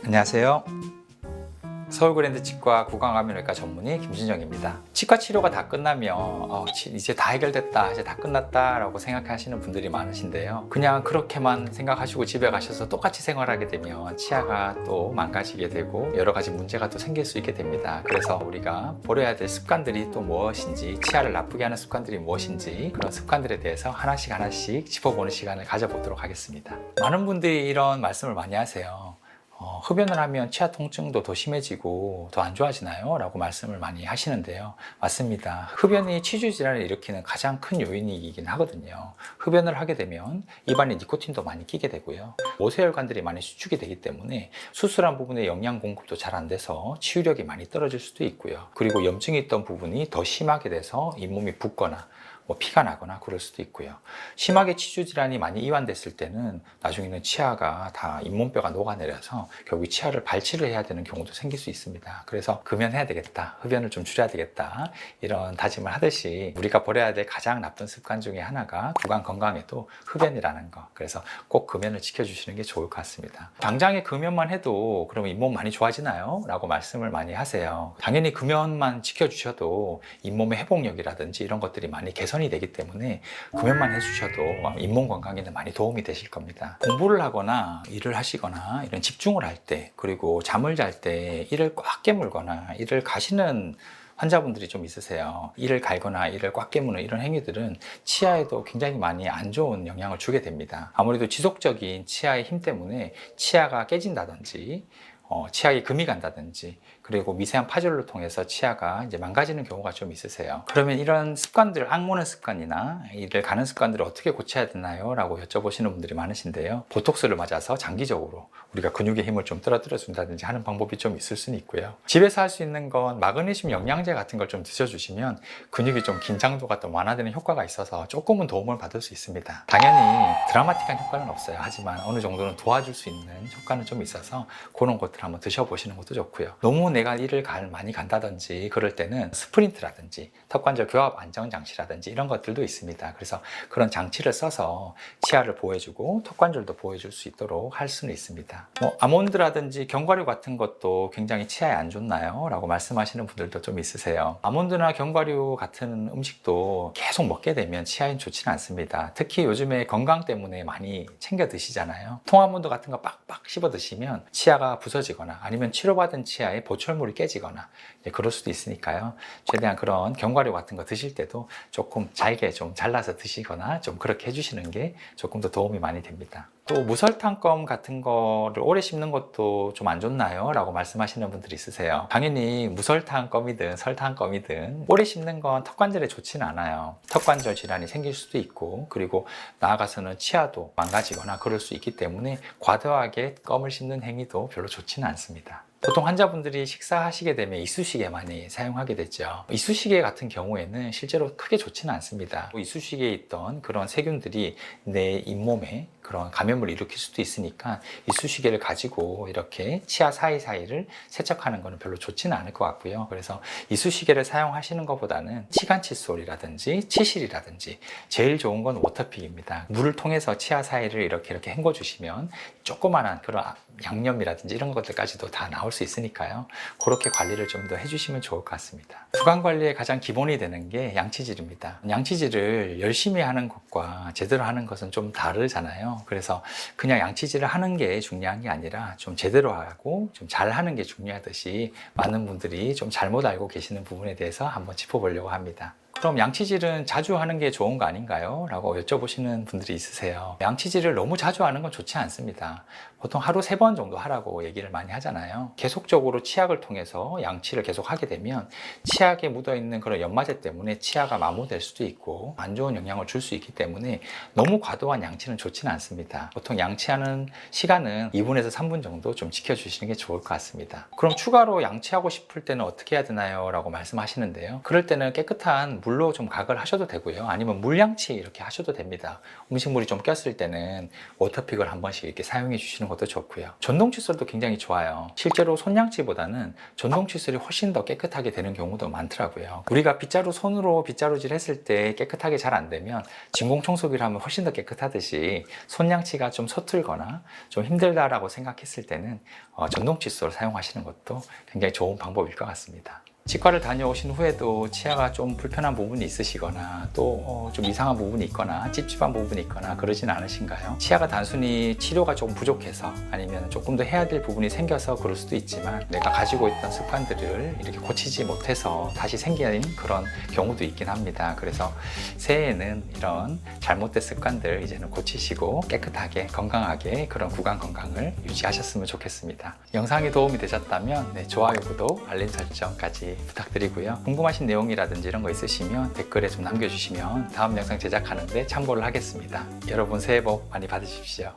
안녕하세요. 서울그랜드 치과 구강암면외과 전문의 김준영입니다. 치과 치료가 다 끝나면 이제 다 해결됐다, 이제 다 끝났다 라고 생각하시는 분들이 많으신데요. 그냥 그렇게만 생각하시고 집에 가셔서 똑같이 생활하게 되면 치아가 또 망가지게 되고 여러 가지 문제가 또 생길 수 있게 됩니다. 그래서 우리가 버려야 될 습관들이 또 무엇인지, 치아를 나쁘게 하는 습관들이 무엇인지, 그런 습관들에 대해서 하나씩 짚어보는 시간을 가져보도록 하겠습니다. 많은 분들이 이런 말씀을 많이 하세요. 흡연을 하면 치아 통증도 더 심해지고 더 안 좋아지나요? 라고 말씀을 많이 하시는데요. 맞습니다. 흡연이 치주 질환을 일으키는 가장 큰 요인이긴 하거든요. 흡연을 하게 되면 입안에 니코틴도 많이 끼게 되고요. 모세혈관들이 많이 수축이 되기 때문에 수술한 부분에 영양 공급도 잘 안 돼서 치유력이 많이 떨어질 수도 있고요. 그리고 염증이 있던 부분이 더 심하게 돼서 잇몸이 붓거나 피가 나거나 그럴 수도 있고요. 심하게 치주 질환이 많이 이완됐을 때는 나중에는 치아가 다 잇몸뼈가 녹아내려서 결국 치아를 발치를 해야 되는 경우도 생길 수 있습니다. 그래서 금연해야 되겠다, 흡연을 좀 줄여야 되겠다, 이런 다짐을 하듯이 우리가 버려야 될 가장 나쁜 습관 중에 하나가 구강 건강에도 흡연이라는 거. 그래서 꼭 금연을 지켜주시는 게 좋을 것 같습니다. 당장에 금연만 해도 그러면 잇몸 많이 좋아지나요? 라고 말씀을 많이 하세요. 당연히 금연만 지켜주셔도 잇몸의 회복력이라든지 이런 것들이 많이 개선이 되기 때문에 금연만 해주셔도 잇몸 건강에는 많이 도움이 되실 겁니다. 공부를 하거나 일을 하시거나 이런 집중을 할 때, 그리고 잠을 잘 때 이를 꽉 깨물거나 이를 가시는 환자분들이 좀 있으세요. 이를 갈거나 이를 꽉 깨무는 이런 행위들은 치아에도 굉장히 많이 안 좋은 영향을 주게 됩니다. 아무래도 지속적인 치아의 힘 때문에 치아가 깨진다든지 치아에 금이 간다든지, 그리고 미세한 파절로 통해서 치아가 이제 망가지는 경우가 좀 있으세요. 그러면 이런 습관들, 악모는 습관이나 이를 가는 습관들을 어떻게 고쳐야 되나요? 라고 여쭤보시는 분들이 많으신데요. 보톡스를 맞아서 장기적으로 우리가 근육의 힘을 좀 떨어뜨려 준다든지 하는 방법이 좀 있을 수는 있고요. 집에서 할 수 있는 건 마그네슘 영양제 같은 걸 좀 드셔주시면 근육이 좀 긴장도가 또 완화되는 효과가 있어서 조금은 도움을 받을 수 있습니다. 당연히 드라마틱한 효과는 없어요. 하지만 어느 정도는 도와줄 수 있는 효과는 좀 있어서 그런 것들 한번 드셔보시는 것도 좋고요. 너무 내가 이를 많이 간다든지 그럴 때는 스프린트라든지 턱관절 교합 안정 장치라든지 이런 것들도 있습니다. 그래서 그런 장치를 써서 치아를 보호해주고 턱관절도 보호해줄 수 있도록 할 수는 있습니다. 아몬드라든지 견과류 같은 것도 굉장히 치아에 안 좋나요? 라고 말씀하시는 분들도 좀 있으세요. 아몬드나 견과류 같은 음식도 계속 먹게 되면 치아에 좋지는 않습니다. 특히 요즘에 건강 때문에 많이 챙겨 드시잖아요. 통아몬드 같은 거 빡빡 씹어 드시면 치아가 부서지거나 아니면 치료받은 치아에 보철물이 깨지거나 그럴 수도 있으니까요. 최대한 그런 견과류 같은 거 드실 때도 조금 잘게 좀 잘라서 드시거나 좀 그렇게 해주시는 게 조금 더 도움이 많이 됩니다. 또 무설탕껌 같은 거를 오래 씹는 것도 좀 안 좋나요? 라고 말씀하시는 분들이 있으세요. 당연히 무설탕껌이든 설탕껌이든 오래 씹는 건 턱관절에 좋지는 않아요. 턱관절 질환이 생길 수도 있고, 그리고 나아가서는 치아도 망가지거나 그럴 수 있기 때문에 과도하게 껌을 씹는 행위도 별로 좋지는 않습니다. 보통 환자분들이 식사하시게 되면 이쑤시개 많이 사용하게 되죠. 이쑤시개 같은 경우에는 실제로 크게 좋지는 않습니다. 이쑤시개에 있던 그런 세균들이 내 잇몸에 그런 감염을 일으킬 수도 있으니까 이쑤시개를 가지고 이렇게 치아 사이사이를 세척하는 것은 별로 좋지는 않을 것 같고요. 그래서 이쑤시개를 사용하시는 것보다는 치간 칫솔이라든지 치실이라든지 제일 좋은 건 워터픽입니다. 물을 통해서 치아 사이를 이렇게 헹궈 주시면 조그만한 그런 양념이라든지 이런 것들까지도 다 나올 수 있으니까요. 그렇게 관리를 좀 더 해주시면 좋을 것 같습니다. 구강 관리의 가장 기본이 되는 게 양치질입니다. 양치질을 열심히 하는 것과 제대로 하는 것은 좀 다르잖아요. 그래서 그냥 양치질을 하는 게 중요한 게 아니라 좀 제대로 하고 좀 잘하는 게 중요하듯이 많은 분들이 좀 잘못 알고 계시는 부분에 대해서 한번 짚어보려고 합니다. 그럼 양치질은 자주 하는 게 좋은 거 아닌가요? 라고 여쭤보시는 분들이 있으세요. 양치질을 너무 자주 하는 건 좋지 않습니다. 보통 하루 3번 정도 하라고 얘기를 많이 하잖아요. 계속적으로 치약을 통해서 양치를 계속 하게 되면 치약에 묻어있는 그런 연마제 때문에 치아가 마모될 수도 있고 안 좋은 영향을 줄 수 있기 때문에 너무 과도한 양치는 좋지는 않습니다. 보통 양치하는 시간은 2분에서 3분 정도 좀 지켜주시는 게 좋을 것 같습니다. 그럼 추가로 양치하고 싶을 때는 어떻게 해야 되나요? 라고 말씀하시는데요. 그럴 때는 깨끗한 물로 좀 각을 하셔도 되고요. 아니면 물양치 이렇게 하셔도 됩니다. 음식물이 좀 꼈을 때는 워터픽을 한 번씩 이렇게 사용해 주시는 것도 좋고요. 전동 칫솔도 굉장히 좋아요. 실제로 손양치보다는 전동 칫솔이 훨씬 더 깨끗하게 되는 경우도 많더라고요. 우리가 빗자루 손으로 빗자루질 했을 때 깨끗하게 잘 안 되면 진공 청소기를 하면 훨씬 더 깨끗하듯이 손양치가 좀 서툴거나 좀 힘들다라고 생각했을 때는 전동 칫솔 사용하시는 것도 굉장히 좋은 방법일 것 같습니다. 치과를 다녀오신 후에도 치아가 좀 불편한 부분이 있으시거나 또 좀 이상한 부분이 있거나 찝찝한 부분이 있거나 그러진 않으신가요? 치아가 단순히 치료가 조금 부족해서 아니면 조금 더 해야 될 부분이 생겨서 그럴 수도 있지만 내가 가지고 있던 습관들을 이렇게 고치지 못해서 다시 생기는 그런 경우도 있긴 합니다. 그래서 새해에는 이런 잘못된 습관들 이제는 고치시고 깨끗하게 건강하게 그런 구강 건강을 유지하셨으면 좋겠습니다. 영상이 도움이 되셨다면 좋아요, 구독, 알림 설정까지 부탁드리고요. 궁금하신 내용이라든지 이런 거 있으시면 댓글에 좀 남겨주시면 다음 영상 제작하는데 참고를 하겠습니다. 여러분 새해 복 많이 받으십시오.